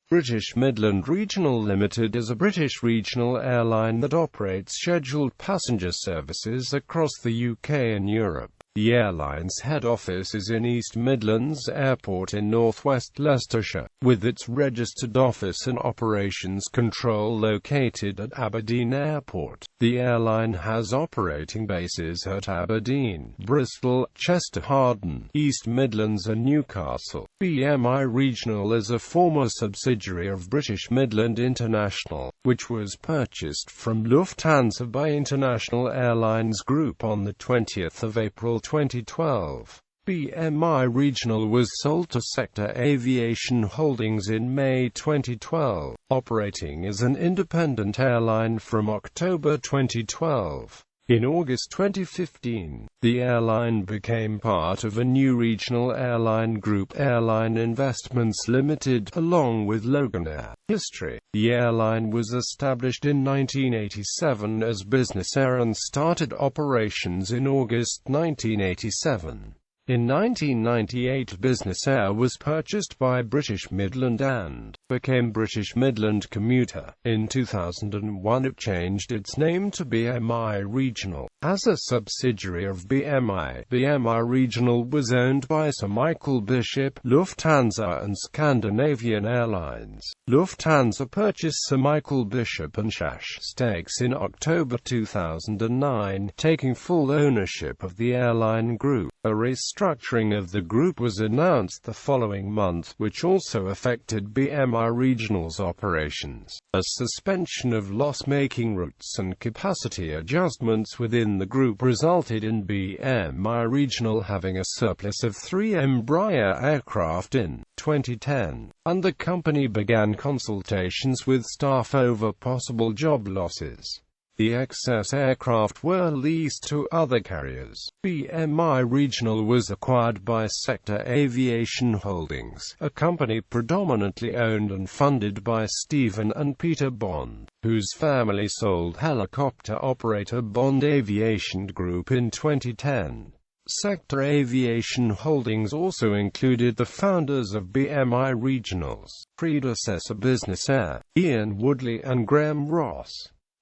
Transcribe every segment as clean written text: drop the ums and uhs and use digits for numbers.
British Midland Regional Limited is a British regional airline that operates scheduled passenger services across the UK and Europe. The airline's head office is in East Midlands Airport in North West Leicestershire, with its registered office and operations control located at Aberdeen Airport. The airline has operating bases at Aberdeen, Bristol, Chester, Hawarden, East Midlands and Newcastle.BMI Regional is a former subsidiary of British Midland International, which was purchased from Lufthansa by International Airlines Group on the 20th of April 2012. BMI Regional was sold to Sector Aviation Holdings in May 2012, operating as an independent airline from October 2012. In August 2015, the airline became part of a new regional airline group, Airline Investments Limited, along with Loganair. History: the airline was established in 1987 as Business Air and started operations in August 1987. In 1998, Business Air was purchased by British Midland and became British Midland Commuter. In 2001, it changed its name to BMI Regional. As a subsidiary of BMI, BMI Regional was owned by Sir Michael Bishop, Lufthansa and Scandinavian Airlines. Lufthansa purchased Sir Michael Bishop and SAS stakes in October 2009, taking full ownership of the airline group. A restructuring of the group was announced the following month, which also affected BMI Regional's operations. A suspension of loss-making routes and capacity adjustments within the group resulted in BMI Regional having a surplus of 3 Embraer aircraft in 2010, and the company began consultations with staff over possible job losses. The excess aircraft were leased to other carriers. BMI Regional was acquired by Sector Aviation Holdings, a company predominantly owned and funded by Stephen and Peter Bond, whose family sold helicopter operator Bond Aviation Group in 2010. Sector Aviation Holdings also included the founders of BMI Regional's predecessor Business Air, Ian Woodley and Graham Ross.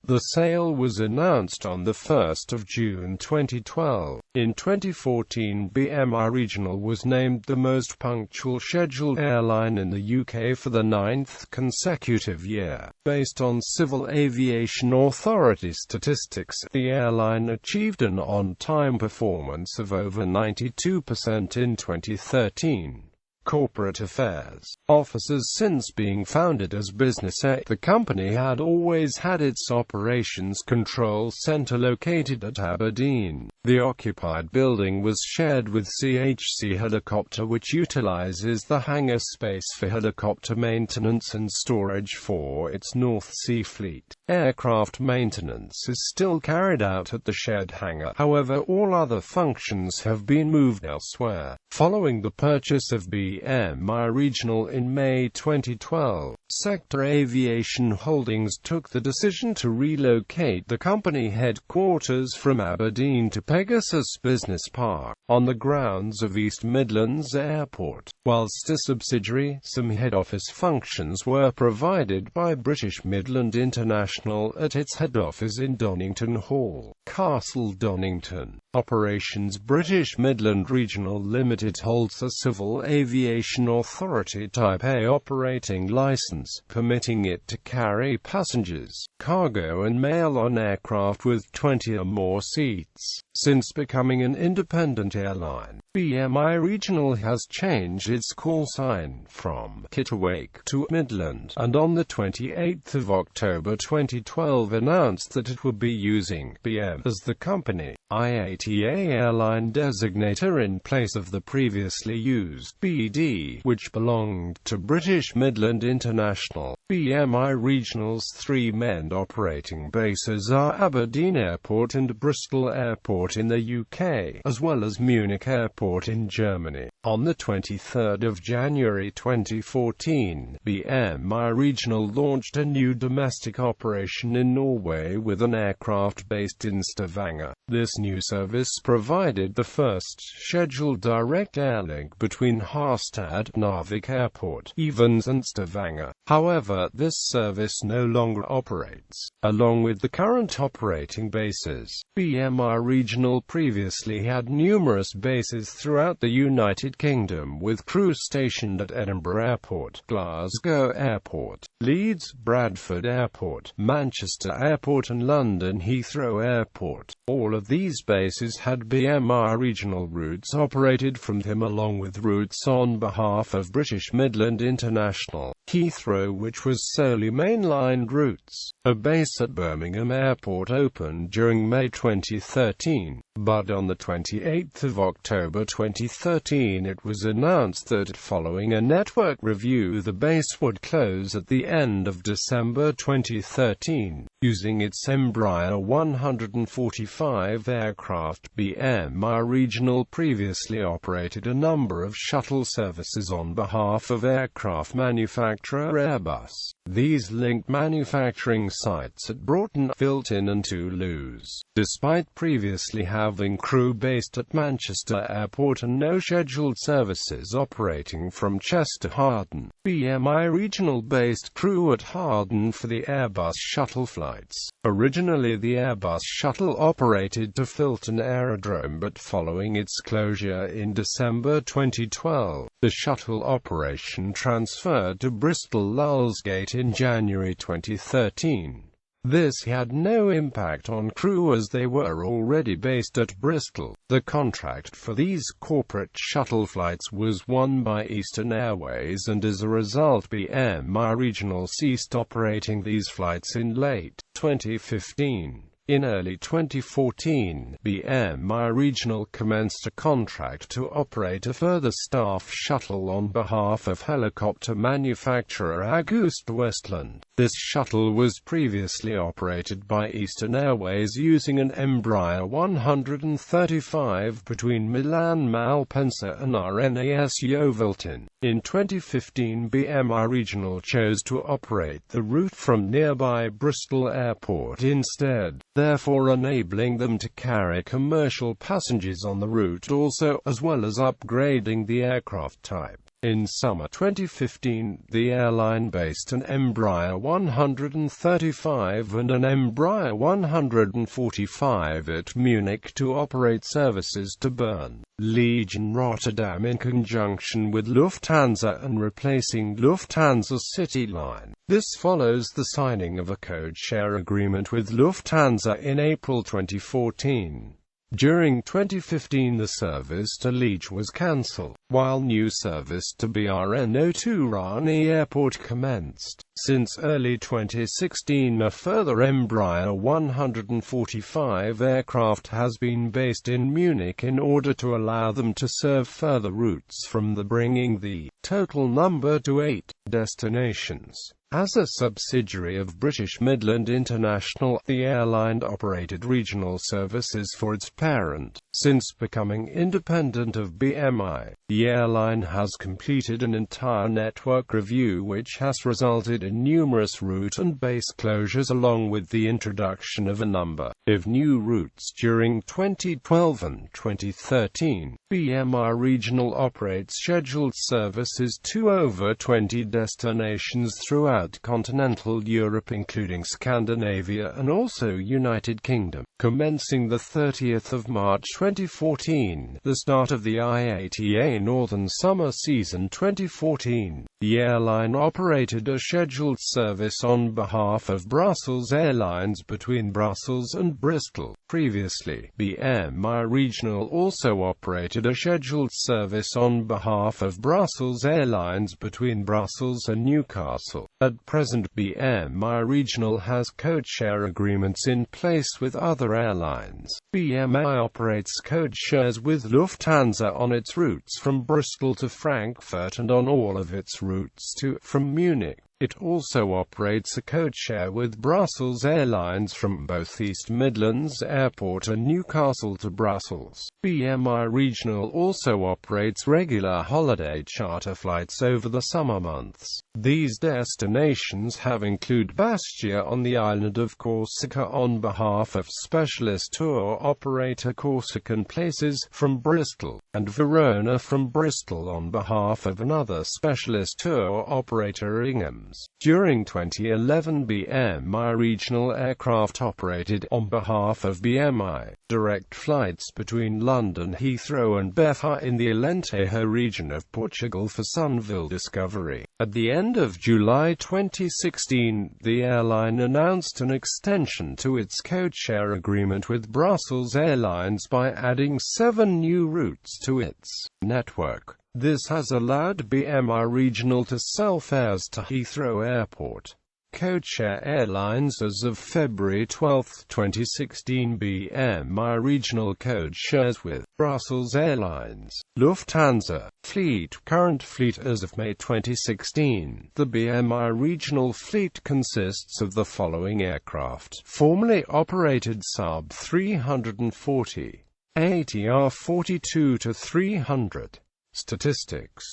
The sale was announced on 1 June 2012. In 2014, BMI Regional was named the most punctual scheduled airline in the UK for the 9th consecutive year. Based on Civil Aviation Authority statistics, the airline achieved an on-time performance of over 92% in 2013. Corporate affairs offices. Since being founded as Business Air, the company had always had its operations control centre located at Aberdeen. The occupied building was shared with CHC Helicopter, which utilises the hangar space for helicopter maintenance and storage for its North Sea fleet. Aircraft maintenance is still carried out at the shared hangar, however all other functions have been moved elsewhere. Following the purchase of BMI Regional in May 2012, Sector Aviation Holdings took the decision to relocate the company headquarters from Aberdeen to Pegasus Business Park, on the grounds of East Midlands Airport. Whilst a subsidiary, some head office functions were provided by British Midland International at its head office in Donington Hall, Castle Donington. Operations: British Midland Regional Limited holds a Civil Aviation Authority Type A operating licence, permitting it to carry passengers, cargo and mail on aircraft with 20 or more seats. Since becoming an independent airline, BMI Regional has changed its call sign from Kittiwake to Midland, and on the 28th of October 2012 announced that it would be using BM as the company IATA airline designator in place of the previously used BD, which belonged to British Midland International. BMI Regional's 3 main operating bases are Aberdeen Airport and Bristol Airport in the UK, as well as Munich Airport in Germany. On the 23rd of January 2014, BMI Regional launched a new domestic operation in Norway with an aircraft based in Stavanger. This new service provided the first scheduled direct airlink between Harstad, Narvik Airport, Evans and Stavanger. However, this service no longer operates. Along with the current operating bases, BMI Regional previously had numerous bases throughout the United Kingdom, with crews stationed at Edinburgh Airport, Glasgow Airport, Leeds, Bradford Airport, Manchester Airport and London Heathrow Airport. All of these bases had BMI Regional routes operated from them, along with routes on behalf of British Midland International, Heathrow, which was solely mainline routes. A base at Birmingham Airport opened during May 2013, but on the 28th of October 2013 it was announced that following a network review the base would close at the end of December 2013. Using its Embraer 145 aircraft, BMI Regional previously operated a number of shuttle services on behalf of aircraft manufacturer Airbus. These linked manufacturing sites at Broughton, Filton and Toulouse. Despite previously having crew based at Manchester Airport and no scheduled services operating from Chester Hawarden, BMI Regional based crew at Hawarden for the Airbus shuttle flights. Originally the Airbus shuttle operated to Filton Aerodrome, but following its closure in December 2012, the shuttle operation transferred to Bristol Lulsgate in January 2013. This had no impact on crew as they were already based at Bristol. The contract for these corporate shuttle flights was won by Eastern Airways, and as a result BMI Regional ceased operating these flights in late 2015. In early 2014, BMI Regional commenced a contract to operate a further staff shuttle on behalf of helicopter manufacturer AgustaWestland. This shuttle was previously operated by Eastern Airways using an Embraer 135 between Milan Malpensa and RNAS Yeovilton. In 2015, BMI Regional chose to operate the route from nearby Bristol Airport instead, therefore enabling them to carry commercial passengers on the route also, as well as upgrading the aircraft type. In summer 2015, the airline based an Embraer 135 and an Embraer 145 at Munich to operate services to Bern, Liege and Rotterdam in conjunction with Lufthansa and replacing Lufthansa's City Line. This follows the signing of a code-share agreement with Lufthansa in April 2014. During 2015 the service to Liege was cancelled, while new service to Brno-2 Rani Airport commenced. Since early 2016 a further Embraer 145 aircraft has been based in Munich in order to allow them to serve further routes from the, bringing the total number to 8 destinations. As a subsidiary of British Midland International, the airline operated regional services for its parent. Since becoming independent of BMI, the airline has completed an entire network review which has resulted in numerous route and base closures along with the introduction of a number of new routes during 2012 and 2013. BMI Regional operates scheduled services to over 20 destinations throughout continental Europe, including Scandinavia and also United Kingdom. Commencing the 30th of March 2014, the start of the IATA Northern Summer Season 2014, the airline operated a scheduled service on behalf of Brussels Airlines between Brussels and Bristol. Previously, BMI Regional also operated a scheduled service on behalf of Brussels Airlines between Brussels and Newcastle. At present, BMI Regional has code-share agreements in place with other airlines. BMI operates code shares with Lufthansa on its routes from Bristol to Frankfurt and on all of its routes to from Munich. It also operates a codeshare with Brussels Airlines from both East Midlands Airport and Newcastle to Brussels.BMI Regional also operates regular holiday charter flights over the summer months. These destinations have include Bastia on the island of Corsica on behalf of specialist tour operator Corsican Places from Bristol, and Verona from Bristol on behalf of another specialist tour operator Ingham's. During 2011, BMI Regional aircraft operated, on behalf of BMI, direct flights between London Heathrow and Befa in the Alentejo region of Portugal for Sunville Discovery. At the end of July 2016, the airline announced an extension to its codeshare agreement with Brussels Airlines by adding 7 new routes to its network. This has allowed BMI Regional to sell fares to Heathrow Airport. Codeshare airlines. As of February 12, 2016, BMI Regional code shares with Brussels Airlines, Lufthansa, Fleet. Current fleet. As of May 2016, the BMI Regional fleet consists of the following aircraft: formerly operated Sub 340, ATR 42-300. Statistics.